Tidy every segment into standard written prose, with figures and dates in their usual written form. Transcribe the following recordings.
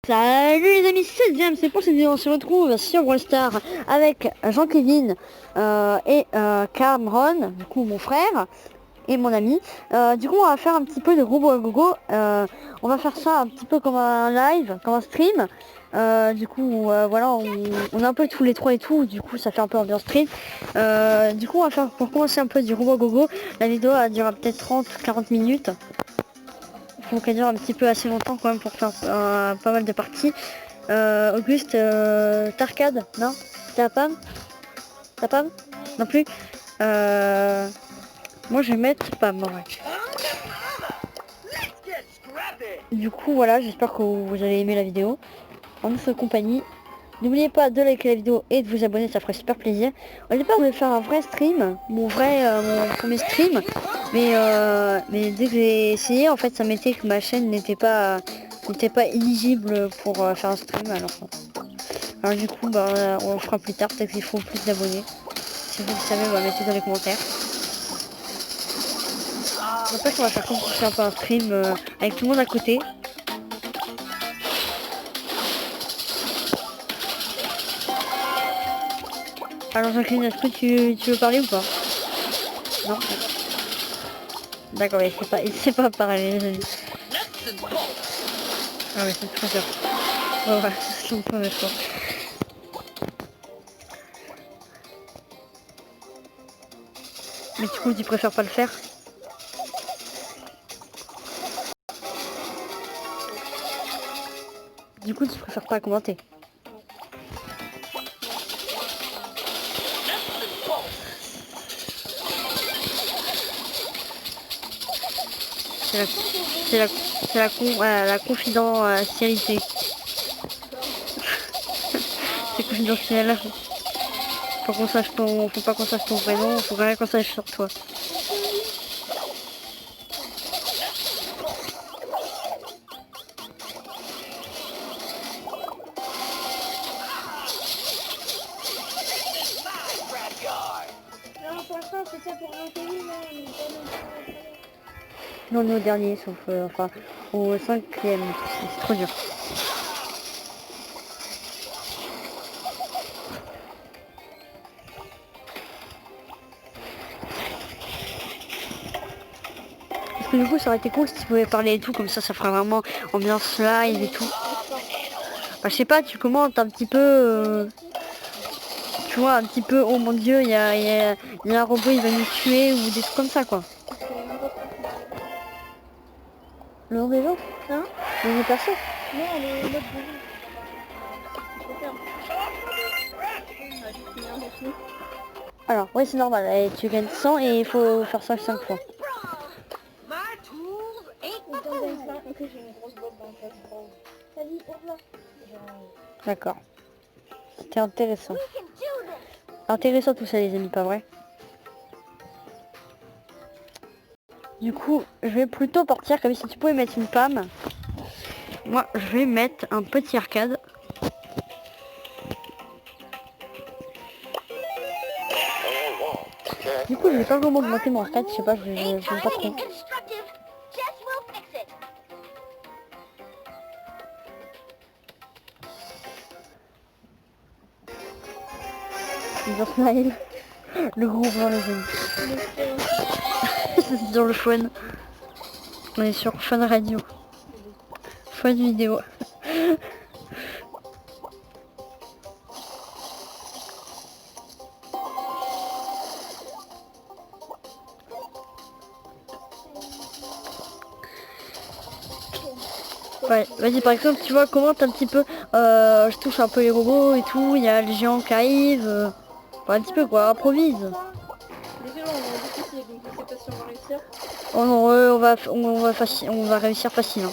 Salut les amis, c'est James, c'est pour cette vidéo on se retrouve sur Brawl Stars avec Jean-Kevin et Cameron, du coup mon frère et mon ami. Du coup on va faire un petit peu de robot à gogo, on va faire ça un petit peu comme un live, comme un stream. Du coup voilà, on est un peu tous les trois et tout, du coup ça fait un peu ambiance stream. Du coup on va faire, pour commencer un peu du robot à gogo, la vidéo elle durera peut-être 30-40 minutes. Donc elle dure un petit peu assez longtemps quand même pour faire pas mal de parties. Auguste, t'arcade? Non? T'as Pam? T'as Pam? Non plus? Moi je vais mettre Pam en vrai. Du coup voilà, j'espère que vous allez aimer la vidéo. En notre compagnie. N'oubliez pas de liker la vidéo et de vous abonner, ça ferait super plaisir. Au départ je voulais faire un vrai stream, mon premier stream. Mais dès que j'ai essayé, en fait ça mettait que ma chaîne n'était pas éligible pour faire un stream. Alors du coup on le fera plus tard, peut-être qu'il faut plus d'abonnés. Si vous le savez, mettez dans les commentaires. Après on va faire comme si c'était un peu un stream avec tout le monde à côté. Alors Jacqueline, est-ce que tu veux parler ou pas? Non. D'accord, il sait pas parler les amis. Ah ouais, c'est très dur. Ouais, c'est pas méchant. Mais du coup tu préfères pas le faire? Du coup tu préfères pas commenter? La confidentialité. C'est confidentiel. Faut pas qu'on sache ton vrai nom, faut rien qu'on sache sur toi. Non, on est au dernier, sauf au 5e. C'est trop dur. Parce que du coup, ça aurait été cool si tu pouvais parler et tout, comme ça ferait vraiment ambiance live et tout. Bah, je sais pas, tu commentes un petit peu, tu vois, un petit peu, oh mon dieu, il y a un robot, il va nous tuer, ou des trucs comme ça, quoi. Le nom des gens? Hein? Le nom des persos? Non, le mode de jeu. Alors, oui, c'est normal, tu gagnes 100 et il faut faire ça 5 fois. D'accord. C'était intéressant. Intéressant tout ça les amis, pas vrai? Du coup, je vais plutôt partir comme si tu pouvais mettre une Pam. Moi, je vais mettre un petit arcade. Du coup, je vais pas vraiment augmenter mon arcade, je sais pas, je n'aime pas trop. Dans Smile, le groupe dans les amis. C'est sur le Fun. On est sur Fun Radio. Fun vidéo. Ouais, vas-y par exemple tu vois commente un petit peu, je touche un peu les robots et tout, il y a le géant qui arrive, un petit peu quoi, improvise. Oh non, on va réussir facile. Hein.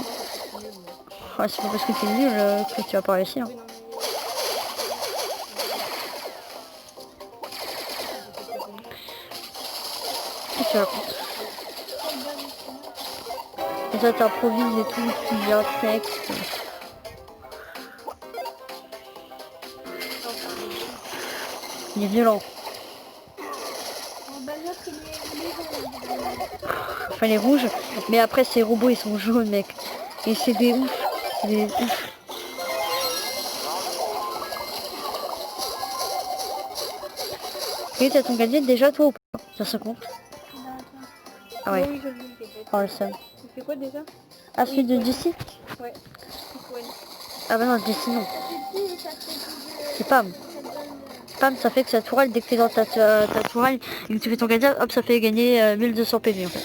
Ah, c'est pas parce que t'es nul que tu vas pas réussir. Qu'est-ce que tu racontes? Et ça t'improvises et tout, tu dis un texte. Il est violent. Enfin les rouges, mais après ces robots ils sont jaunes mec. Et c'est des ouf. C'est des ouf. Et t'as ton gadget déjà toi ou pas? Ça se compte? Ah ouais. Oui, je l'ai, le gadget. Oh le seum. Tu fais quoi déjà? Ah celui de Jessie? Ouais. Ah bah non, Jessie non. C'est Pam. Ça Pam, ça fait que sa tourelle, dès que t'es dans ta tourelle et que tu fais ton gadget, hop, ça fait gagner 1200 PV en fait.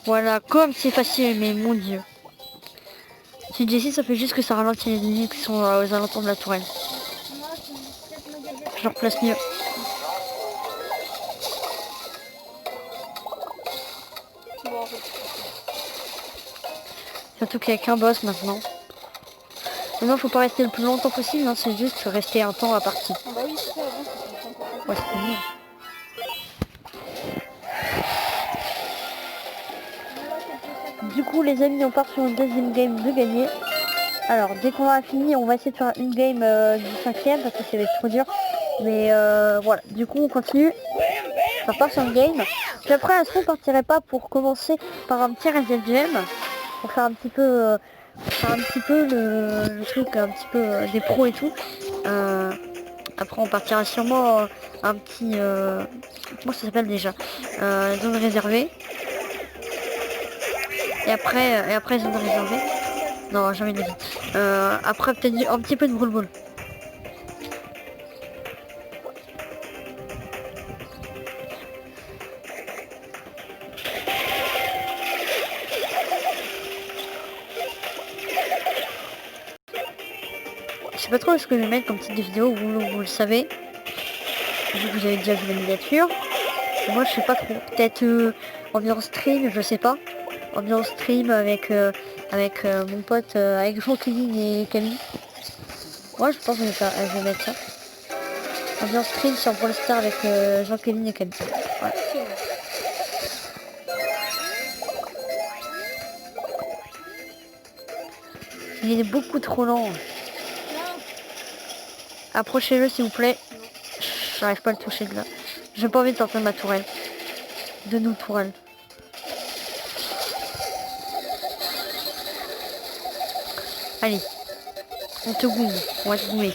Voilà, comme c'est facile, mais mon dieu. Si Jessie, ça fait juste que ça ralentit les ennemis qui sont aux alentours de la tourelle. Je leur place mieux. Surtout qu'il n'y a qu'un boss maintenant. Maintenant, faut pas rester le plus longtemps possible, hein, c'est juste rester un temps à partie. Ah bah oui, c'est ça, avant c'était un temps. Ouais, c'était mieux. Du coup, les amis, on part sur une deuxième game de gagner. Alors, dès qu'on aura fini, on va essayer de faire une game du 5e parce que ça va être trop dur. Mais voilà, du coup, on continue. On part sur une game. Puis après, est-ce qu'on partirait pas pour commencer par un petit reset game pour faire un petit peu, le truc, un petit peu des pros et tout. Après, on partira sûrement un petit... comment ça s'appelle déjà zone réservée. Et après zone réservée. Non, jamais de la vie. Après, peut-être un petit peu de brûle-boule. Je sais pas trop ce que je vais mettre comme type de vidéo, vous le savez. Vu que vous avez déjà vu la miniature. Moi je sais pas trop. Peut-être ambiance stream, je sais pas. Ambiance stream avec mon pote, avec Jean-Kévin et Camille. Moi je pense que je vais mettre ça. Ambiance stream sur Brawl Star avec Jean-Kévin et Camille. Ouais. Il est beaucoup trop lent. Approchez-le s'il vous plaît. J'arrive pas à le toucher de là. J'ai pas envie de sortir de ma tourelle. De nos tourelles. Allez. On te goume. On va te goumer.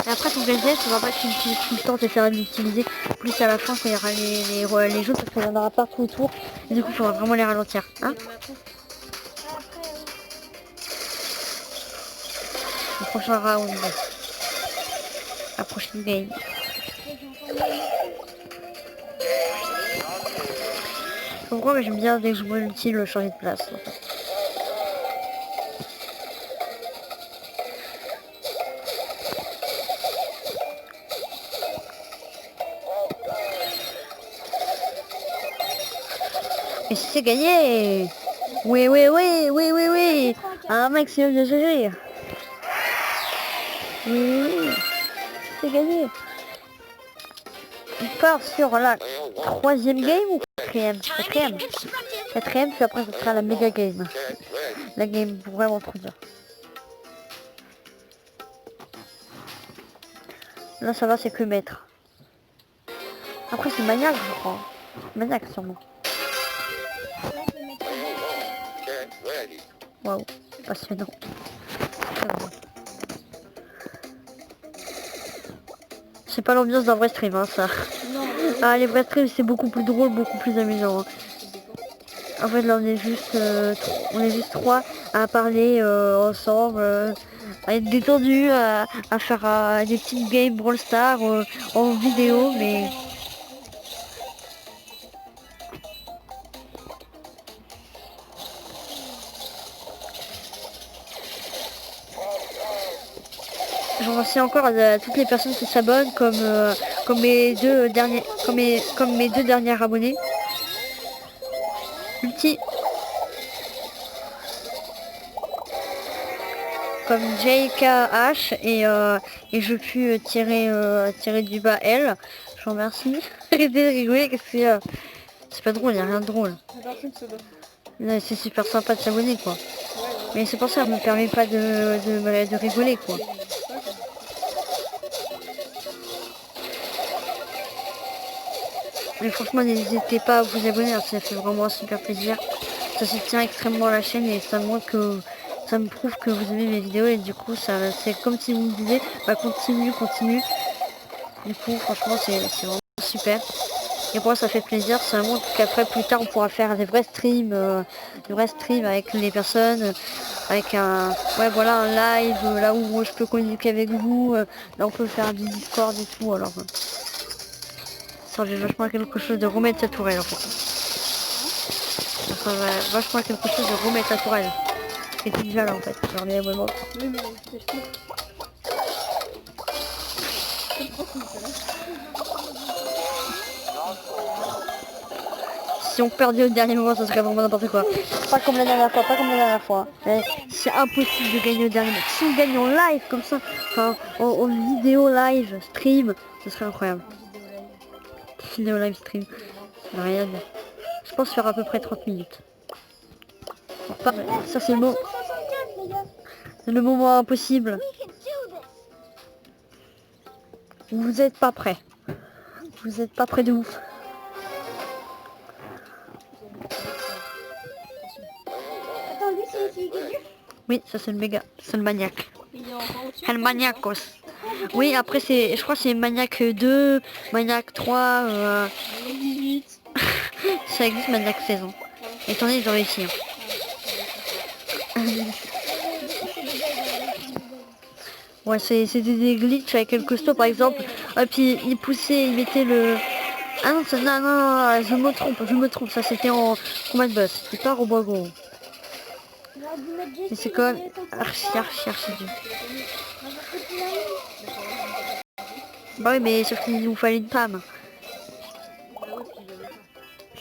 Et après ton gadget, tu vas pas tout le temps t'essaieras de l'utiliser. Plus à la fin quand il y aura les jeux parce qu'il y en aura partout autour. Et du coup il faudra vraiment les ralentir. Hein, le prochain round. La prochaine game. Pourquoi mais j'aime bien dès que je vois l'utile le changer de place. En fait. Et si c'est gagné. Oui, oui, oui, oui, oui, oui. Un maximum de GG. Oui, oui, oui. C'est gagné. On part sur la troisième game ou quatrième? Quatrième, puis après ce sera la méga game. La game vraiment trop dure. Là ça va, c'est que maître. Après c'est maniaque je crois. Maniaque sûrement. Waouh, passionnant. Très bon. C'est pas l'ambiance d'un vrai stream hein, ça. Non. Ah les vrais streams c'est beaucoup plus drôle, beaucoup plus amusant. Hein. En fait là on est juste trois à parler ensemble, à être détendus, à faire des petites games Brawl Stars en vidéo, mais je remercie encore toutes les personnes qui s'abonnent comme mes deux derniers abonnés. Multi. Comme JKH et je puis tirer du bas L. Je vous remercie. Arrêtez de rigoler, qu'est-ce que c'est pas drôle, il n'y a rien de drôle. C'est super sympa de s'abonner quoi. Mais c'est pour ça que ça me permet pas de rigoler quoi. Mais franchement n'hésitez pas à vous abonner, ça fait vraiment un super plaisir. ça soutient extrêmement la chaîne et ça montre que ça me prouve que vous aimez mes vidéos et du coup ça c'est comme si vous me disiez bah continue. Du coup franchement c'est vraiment super. Et pour moi ça fait plaisir, ça montre qu'après plus tard on pourra faire des vrais streams avec les personnes, avec un live là où je peux communiquer avec vous, là on peut faire du Discord et tout alors ça servait vachement quelque chose de remettre sa tourelle en fait. Ça servait vachement quelque chose de remettre sa tourelle. Qui était déjà là en fait, j'en ai vraiment. Oui, mais c'est chaud. Si on perdait au dernier moment, ça serait vraiment n'importe quoi. Pas comme la dernière fois. C'est impossible de gagner au dernier moment. Si on gagne en live comme ça, enfin en vidéo live, stream, ce serait incroyable. Vidéo live stream, ça n'a rien à dire. Je pense faire à peu près 30 minutes. Ça c'est le moment impossible. Vous êtes pas prêts. Vous êtes pas prêts de ouf. Attends, lui, c'est celui qui est dur. Oui, ça c'est le méga, c'est le maniaque. Il est encore au-dessus. El Maniacos. Oui, après c'est, je crois que c'est Maniac 2, Maniac 3, 18. ça existe Maniac 16 ans. Étant donné ils ont réussi. Ouais, c'était des glitches avec quelques stops par exemple. Et puis il poussait, il mettait le... Ah non, non, je me trompe, ça c'était en combat de boss, c'était pas Robot Gros. Mais c'est quand même archi dur. Bah oui, mais sauf qu'il nous fallait une femme.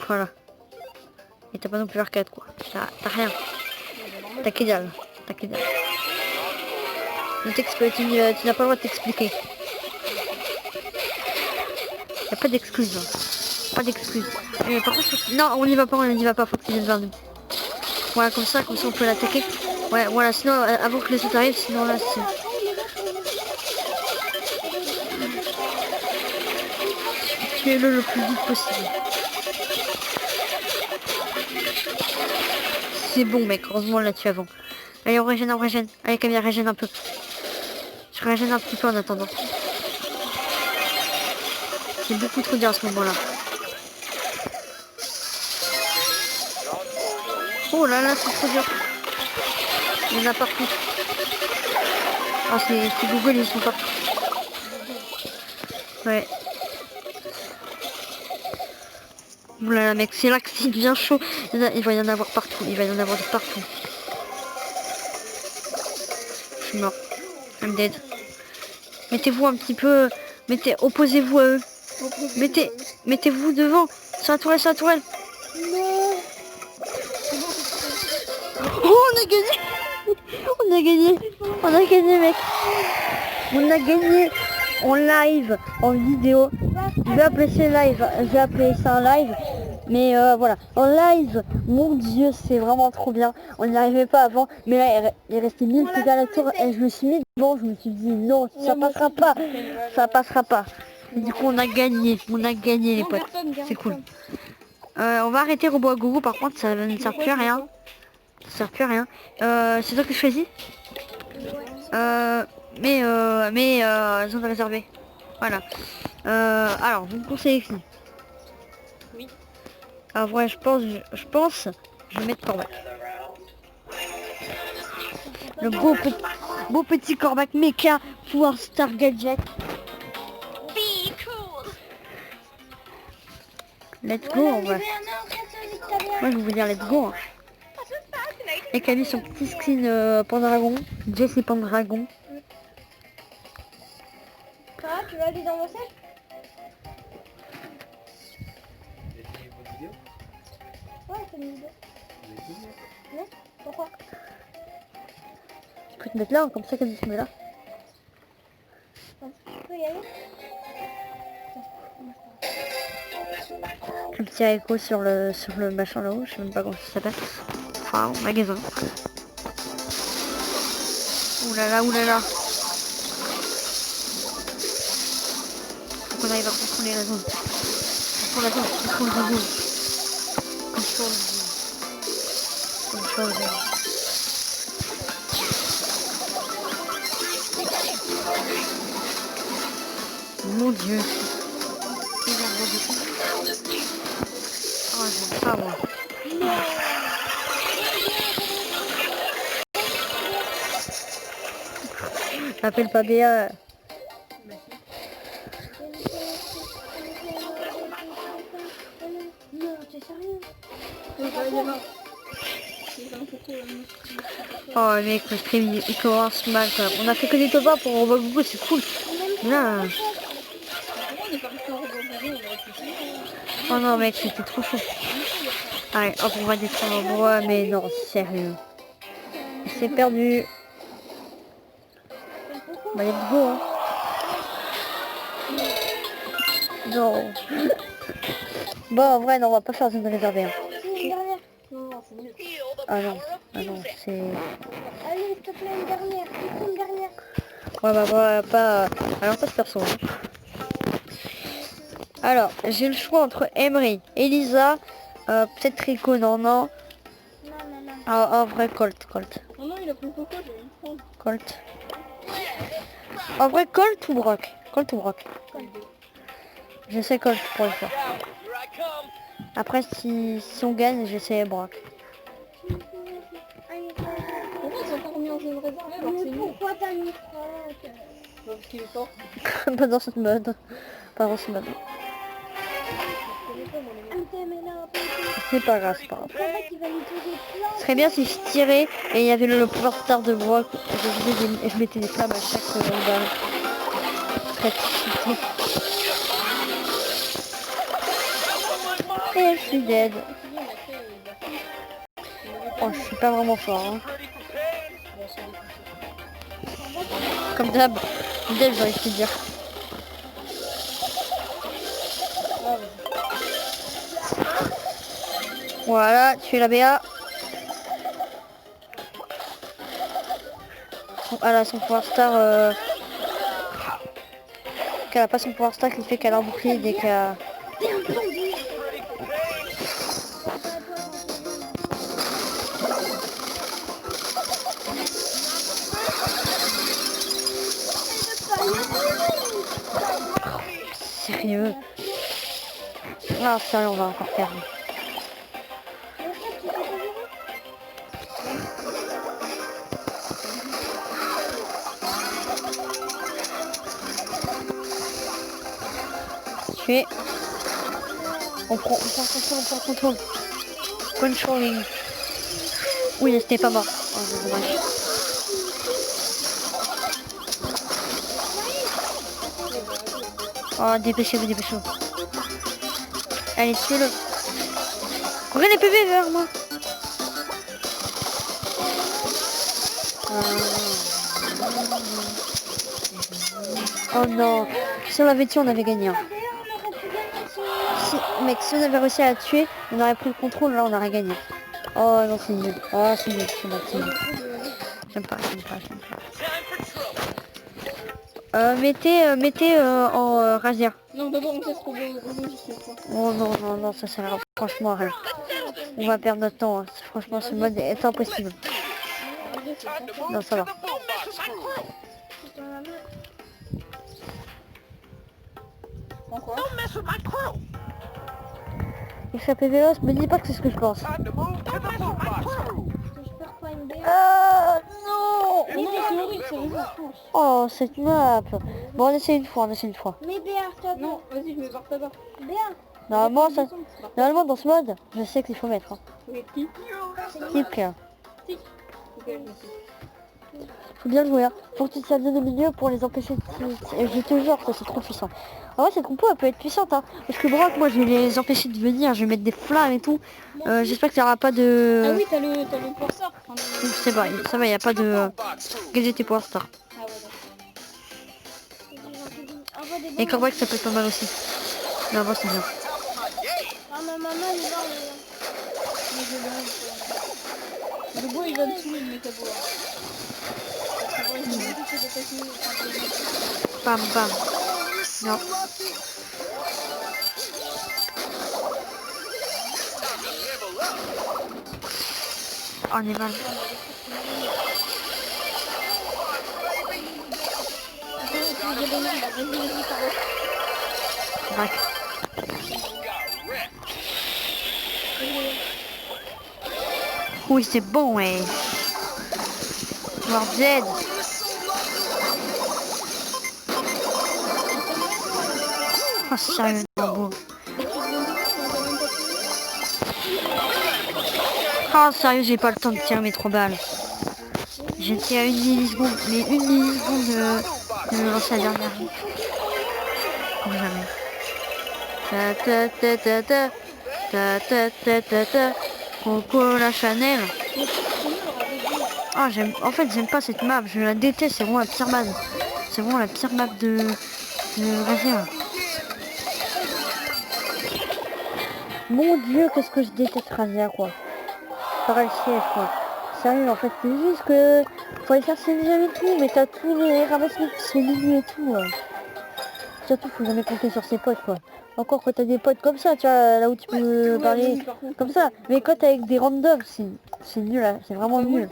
Voilà. Et t'as pas non plus R4 quoi. T'as rien. T'as que dalle. Tu n'as pas le droit de t'expliquer. Y'a pas d'excuses. Hein. Pas d'excuses. Par contre, non, on n'y va pas, faut qu'il vienne vers nous. Voilà, comme ça on peut l'attaquer. Ouais, voilà, sinon, avant que les autres arrivent, sinon là, c'est... Tuez-le le plus vite possible. C'est bon, mec, heureusement, on l'a tué avant. Allez, on régène. Allez, Camille, régène un peu. Je régène un petit peu en attendant. C'est beaucoup trop dur à ce moment-là. Oh là là, c'est trop dur. Il y en a partout. Ah, c'est Google, ils sont partout. Ouais. Oulala, mec, c'est là que c'est bien chaud. Il va y en avoir partout. Il va y en avoir de partout. Je suis mort. I'm dead. Mettez-vous un petit peu... Opposez-vous à eux. Mettez-vous devant. Sur la tourelle. Non. Oh, on a gagné. On a gagné, mec. On a gagné en live, en vidéo. Je vais appeler ça un live. Mais voilà, en live, mon dieu, c'est vraiment trop bien. On n'y arrivait pas avant, mais là, il restait 1000 trucs à la tour et je me suis mis devant, je me suis dit non, ça passera pas. Et du coup, on a gagné les potes. C'est cool. On va arrêter Robot à Gogo, par contre, ça ne sert plus à rien. C'est toi que je choisis. Zone réservée. Voilà. Alors, vous me conseillez qui? Oui. Ah ouais, je pense, je vais mettre Corbac. Le beau petit Corbac méca pour Star Gadget. Be cool. Let's go, en vrai. Moi, je vais vous dire let's go. Hein. Et Camille, son petit skin Pendragon. Jess et Pendragon. Ça va, tu vas aller dans mon sac? Ouais, c'est une vidéo. Non? Pourquoi? Tu peux te mettre là, comme ça, comme tu mets là. Tu peux y aller? Un petit écho sur le machin là-haut, je sais même pas comment ça s'appelle. Enfin, magasin. Oulala. Faut qu'on arrive à contrôler la zone. Contrôle la zone. Mon Dieu. Oh, j'aime pas moi. Appelle pas Béa. Non, t'es sérieux? Oh mec, le stream il commence mal quand même. On a fait que des top 1 pour Robot Gogo, c'est cool. Là. Oh non mec, c'était trop chaud. Allez, hop, on va descendre en bois, mais non, sérieux. C'est perdu. Bah let's go hein. Non. Bon en vrai non, on va pas faire une réservée. Hein. Une dernière. Ah non, c'est... Allez, s'il te plaît, une dernière. Une dernière. Ouais bah voilà, pas... Alors ça c'est perso. Hein. Alors, j'ai le choix entre Emery, Elisa, peut-être Rico, non. Non. Ah, en vrai, Colt. Oh non, il a pris Coco, je vais le prendre. Colt. En vrai, Colt ou Brock? J'essaie Colt pour une fois. Après, si on gagne, j'essaie Brock. Pourquoi ils ont pas remis en jeu de réservé alors que c'est nul? Pourquoi t'as mis Franck? Parce qu'il est fort. Pas dans cette mode. Pas dans ce mode. C'est pas grave. Ce serait bien si je tirais et il y avait le pouvoir star de Brock et je mettais des flammes à chaque balle. Très excité. Et je suis dead. Oh, je suis pas vraiment fort. Hein. Comme d'hab, dead j'aurais pu dire. Voilà, tu es la BA. Elle a son pouvoir star. Qu'elle a pas son pouvoir star qui fait qu'elle a un bouclier dès qu'elle... Sérieux. Ah sérieux, on va encore perdre. Tué. On prend contrôle. Controlling. Oui, c'était pas mort. Oh, c'est dommage. Oh, dépêchez-vous. Allez, tuez-le. Combien des PV vers moi? Oh non. Si on l'avait tué, on avait gagné. Hein. Mec, si on avait réussi à la tuer, on aurait pris le contrôle, là on aurait gagné. Oh non, c'est nul. Oh, c'est nul. J'aime pas. Mettez en rasière. Non, d'abord on teste Robot jusqu'à quoi. Oh non, ça sert franchement à rien. On va perdre notre temps. Hein. Franchement, ce mode est impossible. Non, ça va. Pourquoi? Il fait véloce, me dis pas que c'est ce que je pense. Non. Oh, cette map. Bon, on essaie une fois. Mais Béa, stop. Non, vas-y, je me barre pas. Béa. Normalement, dans ce mode, je sais qu'il faut mettre. Hein. Type. Faut bien jouer. Hein. Faut que tu te de milieu pour les empêcher de tirer. Je te jure, ça c'est trop puissant. En vrai, cette compo elle peut être puissante. Hein. Parce que Brock, moi je vais les empêcher de venir. Je vais mettre des flammes et tout. J'espère qu'il n'y aura pas de... Ah oui, t'as le pouvoir star. C'est vrai, ça va, il n'y a pas de... Gadget et pouvoir star. Ah ouais, et Cobra ça peut être pas mal aussi. Non, bon, c'est bien. Ah, ma maman, il est là. Le bois, il va dessous, il met ta bois. Bam. Non. Oh, on est mal. Braque. Oui, c'est bon, ouais. Lord Z. Oh, sérieux, non, beau. Oh, sérieux, j'ai pas le temps de tirer mes 3 balles. J'étais à 1 milliseconde, mais 1 milliseconde de lancer la dernière vie. Comme jamais. Ta ta ta ta ta ta ta ta ta ta Coco la Chanel. Ah, en fait j'aime pas cette map, je la déteste, c'est vraiment la pire map. C'est vraiment la pire map de Razia. Mon dieu, qu'est-ce que je déteste Razia, quoi. Par le siège, quoi. Sérieux, en fait c'est juste que faut aller faire ses mises et tout, mais t'as tous les ramassements qui se fait et tout. Surtout, faut jamais compter sur ses potes, quoi. Encore quand t'as des potes comme ça, tu vois, là où tu peux parler comme ça. Mais quand t'es avec des randoms, c'est nul, là. C'est vraiment nul.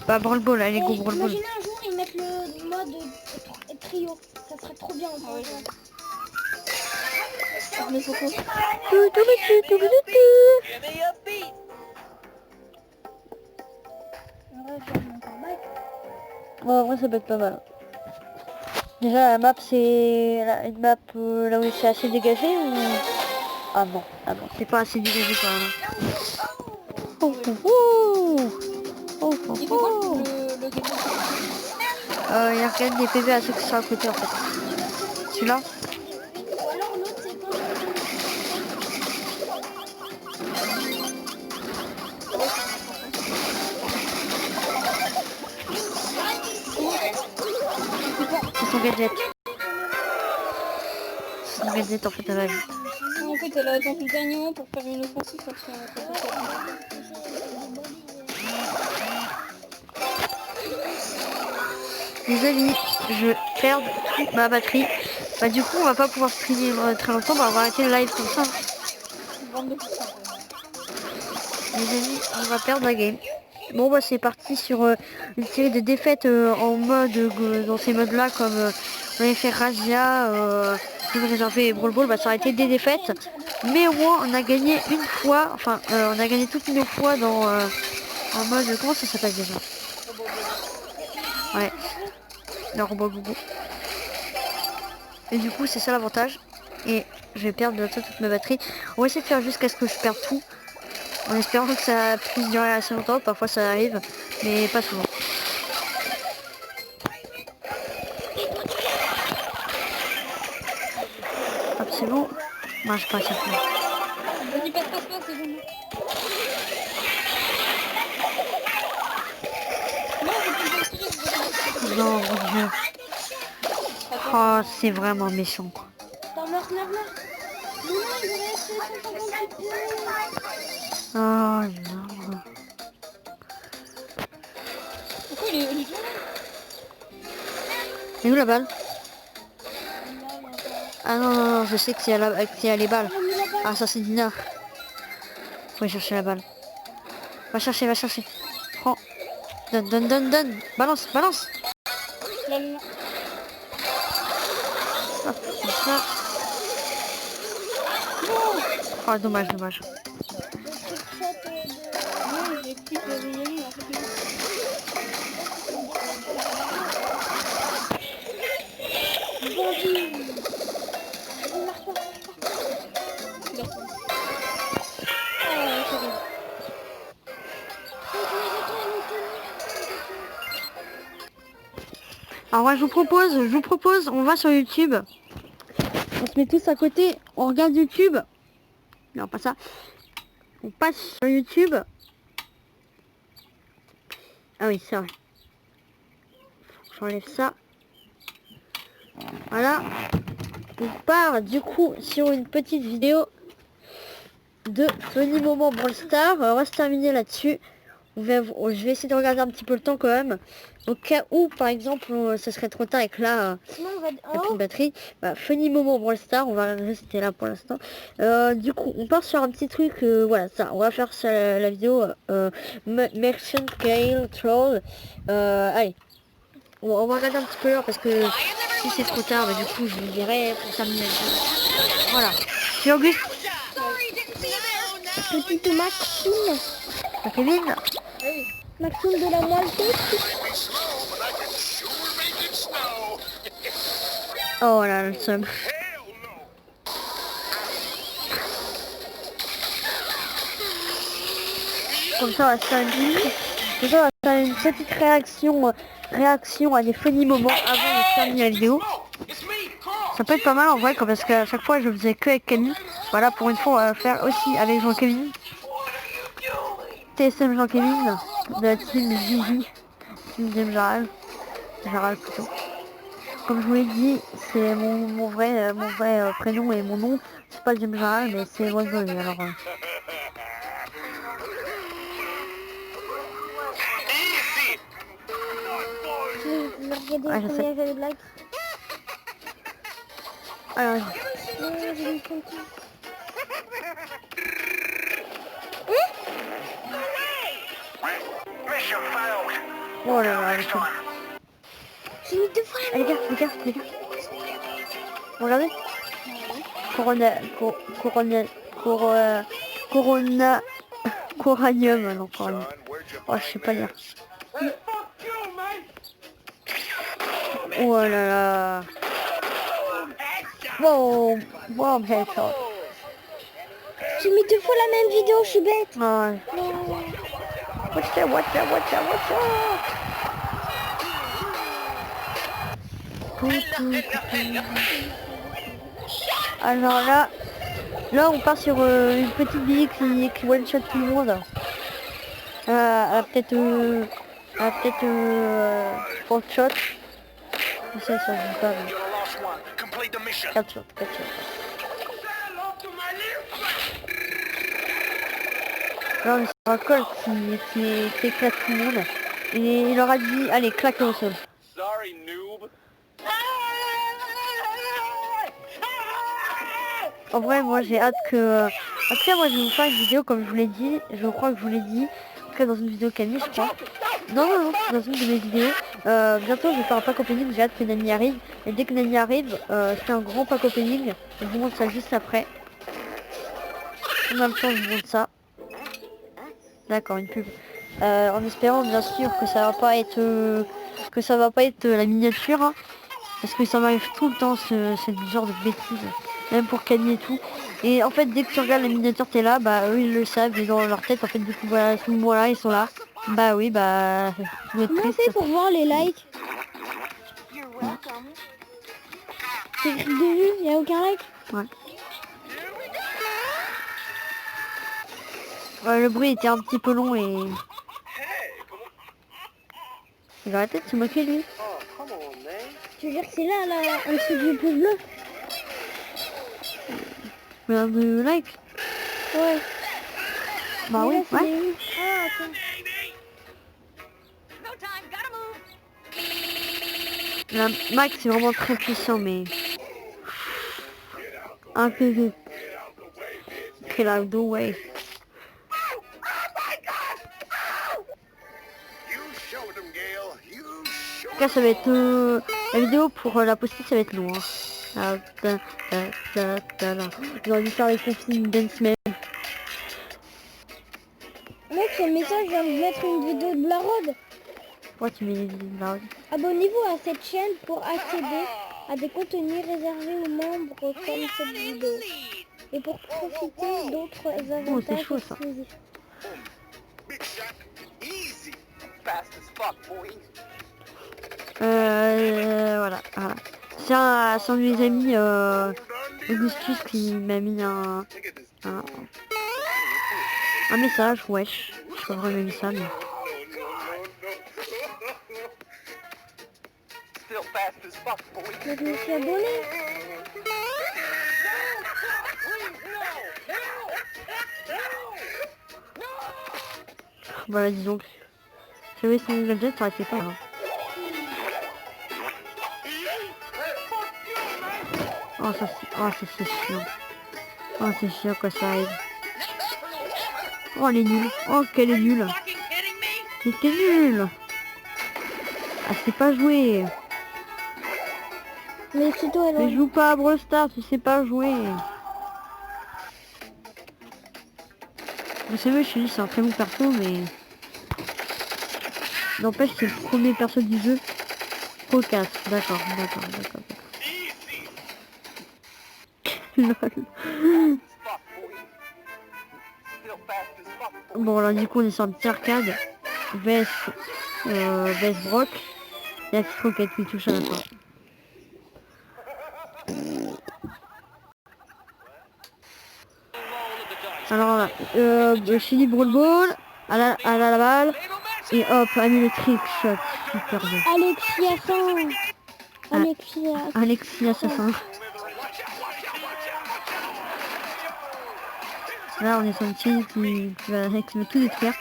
Bah, branle-ball, allez, go, branle-ball. Imaginez un jour, ils mettent le mode trio. Ça serait trop bien. Bon, en vrai, ça peut être pas mal. Déjà, la map, c'est une map là où c'est assez dégagé ou... Ah non, c'est pas assez dégagé quand même. Oh, oh, oh. Oh, oh, oh. Il y a quand même des PV à ceux qui sont à côté en fait. Celui-là. C'est son gadget. C'est son gadget en fait à la vie. En fait, elle a attendu le dernier moment pour faire une offensive sur son... Les amis, je perds toute ma batterie. Bah du coup on va pas pouvoir streamer très longtemps, bah, on va arrêter le live comme ça. Les amis, on va perdre la game. Bon bah c'est parti sur une série de défaites en mode dans ces modes là comme on avait fait Razia, Zone réservé et Brawl Ball, bah ça aurait été des défaites. Mais au moins on a gagné une fois, enfin on a gagné toutes nos fois dans en mode, comment ça s'appelle déjà? Ouais, le robot gougou. Et du coup c'est ça l'avantage. Et je vais perdre bientôt toute ma batterie. On va essayer de faire jusqu'à ce que je perde tout. En espérant que ça puisse durer assez longtemps, parfois ça arrive, mais pas souvent. Hop, c'est bon. Non, je passe à fond. Vas-y, passe, c'est bon. Non, mon dieu. Oh, c'est vraiment méchant. Oh non. Pourquoi il est Et où la balle? Ah non, non, non, je sais que c'est à les balles. Ah, ça c'est Dina. Faut aller chercher la balle. Va chercher, va chercher. Prends. Donne, donne, donne, donne. Balance, balance. Hop, comme ça. Oh, dommage, dommage. Alors ouais, je vous propose, on va sur YouTube. On se met tous à côté, on regarde YouTube. Non, pas ça. On passe sur YouTube. Ah oui, c'est vrai. J'enlève ça. Voilà. On part du coup sur une petite vidéo de Funny Moment Brawl Stars. On va se terminer là-dessus. je vais essayer de regarder un petit peu le temps quand même. Au cas où, par exemple, ça serait trop tard et que là, Sinon, on va... il n'y a plus de batterie. Bah, funny moment Brawl Stars, on va rester là pour l'instant. Du coup, on part sur un petit truc, voilà, ça, on va faire ça, la vidéo Merchant Gale Troll. Allez, on va regarder un petit peu l'heure parce que si c'est trop tard, bah, du coup, je vous dirai pour terminer la vidéo. Voilà. C'est Auguste. Petite Maxime. Kevin. Maxime de la moitié. Oh là, le seum. Comme ça, on va se faire une petite réaction à des funny moments avant de terminer la vidéo. Ça peut être pas mal en vrai, parce qu'à chaque fois je faisais que avec Camille. Voilà, pour une fois, on va faire aussi avec Jean-Kevin. TSM Jean-Kevin, de la team Gigi, team Jaral plutôt. Comme je vous l'ai dit, c'est mon vrai prénom et mon nom. C'est pas le James Jaral, mais c'est Wolverine, alors... Regardez combien j'avais de likes. Alors, oh là là, J'ai mis 2 fois. les gars. Regardez. Coranium, non, Coranium. Oh, je sais pas lire. Oh là là. Wow, headshot. J'ai mis 2 fois la même vidéo, je suis bête. Ah, watch out. Alors là on part sur une petite bille qui one shot tout le monde. Elle a peut-être 30 shots. Je sais, ça joue pas, mais 4 shots. Là on est sur un col qui éclate tout le monde. Et il leur a dit, allez, claquez au sol. En vrai, moi j'ai hâte que... Après, moi je vais vous faire une vidéo comme je vous l'ai dit. Je crois que je vous l'ai dit. En tout cas, dans une vidéo Camille, je crois. Non, dans une de mes vidéos. Bientôt, je vais faire un pack opening. J'ai hâte que Nami arrive. Et dès que Nami arrive, je fais un grand pack opening. Je vous montre ça juste après. En même temps, je vous montre ça. D'accord, une pub. En espérant bien sûr que ça va pas être... la miniature. Hein, parce que ça m'arrive tout le temps, ce genre de bêtises. Même pour Camille et tout. Et en fait, dès que tu regardes la miniature, t'es là, bah eux ils le savent, et dans leur tête, en fait, du coup, voilà, à ce moment-là, ils sont là. Bah oui, bah... Comment on fait pour voir les likes? C'est écrit dessus, il n'y a aucun like? Ouais. Le bruit était un petit peu long et... Il va arrêter de se moquer, lui. Tu veux dire que c'est là, en dessous du pouce bleu? Combien de likes? Ouais. Bah oui, là, ouais. Ah, attends. La Max c'est vraiment très puissant, mais... Un PV. Kill out the way. En tout cas, ça va être... la vidéo pour la poster, ça va être long. Hein. J'aurais dû faire les conflits dance même. Mec, ce message, je viens de mettre une vidéo de Blarod. Pourquoi tu mets les vidéos de Blarod? Abonnez-vous à cette chaîne pour accéder à des contenus réservés aux membres comme cette vidéo. Et pour profiter d'autres avantages chaud, ça. exclusifs. Voilà. C'est un de mes amis, Augustus, qui m'a mis un message, wesh. Je sais pas vraiment mis ça, mais... Mais je me suis abonné. Voilà, disons que si j'avais essayé le gadget, ça aurait été pas grave. Oh, ça c'est chiant. Oh, c'est chiant quand ça arrive. Oh, elle est nulle. Oh, qu'elle est nulle. Mais t'es nulle. Ah, c'est pas jouer. Mais c'est toi, Mais alors. joue pas à Brawl Stars, tu sais pas jouer. Vous savez, je suis dit, c'est un très bon perso, mais... N'empêche, c'est le premier perso du jeu. Cocasse. D'accord. Lol. Bon, alors du coup, on est sur un petit arcade. VS Brock. Et la petite roquette qui touche à la fin. Alors là, Chili Brawl Ball, à la balle, et hop, a mis le trick shot, super bon. Alexis Assassin. Là, on est sur une Chili qui va tout détruire.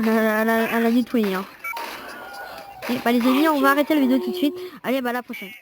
Elle a nettoyé. Hein. Et bah les amis, on va arrêter la vidéo tout de suite. Allez, bah à la prochaine.